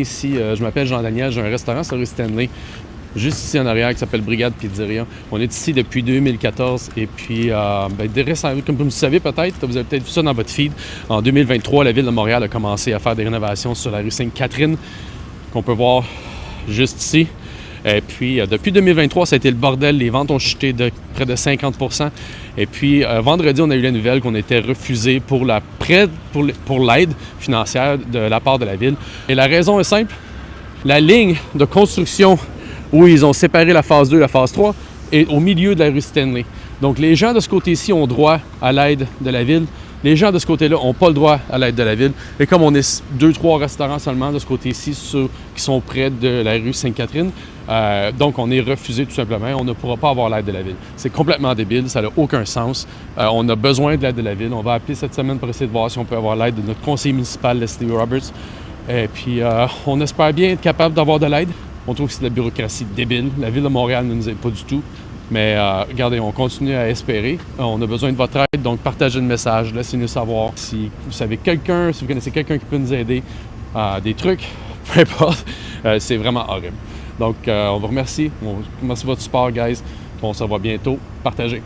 Ici, je m'appelle Jean-Daniel, j'ai un restaurant sur rue Stanley, juste ici en arrière, qui s'appelle Brigade Pizzeria. On est ici depuis 2014 et puis, comme vous le savez peut-être, vous avez peut-être vu ça dans votre feed, en 2023, la Ville de Montréal a commencé à faire des rénovations sur la rue Sainte-Catherine, qu'on peut voir juste ici. Et puis, depuis 2023, ça a été le bordel. Les ventes ont chuté de près de 50%. Et puis, vendredi, on a eu la nouvelle qu'on était refusé pour l'aide financière de la part de la Ville. Et la raison est simple. La ligne de construction où ils ont séparé la phase 2 et la phase 3 est au milieu de la rue Stanley. Donc, les gens de ce côté-ci ont droit à l'aide de la Ville. Les gens de ce côté-là n'ont pas le droit à l'aide de la Ville. Et comme on est 2-3 restaurants seulement de ce côté-ci qui sont près de la rue Sainte-Catherine, donc on est refusé tout simplement. On ne pourra pas avoir l'aide de la Ville. C'est complètement débile, ça n'a aucun sens. On a besoin de l'aide de la Ville. On va appeler cette semaine pour essayer de voir si on peut avoir l'aide de notre conseiller municipal, Leslie Roberts. Et puis on espère bien être capable d'avoir de l'aide. On trouve que c'est de la bureaucratie débile. La Ville de Montréal ne nous aide pas du tout. Mais regardez, on continue à espérer. On a besoin de votre aide, donc partagez le message, laissez-nous savoir si vous savez quelqu'un, si vous connaissez quelqu'un qui peut nous aider à des trucs, peu importe. C'est vraiment horrible. Donc, on vous remercie. On remercie votre support, guys. On se revoit bientôt. Partagez.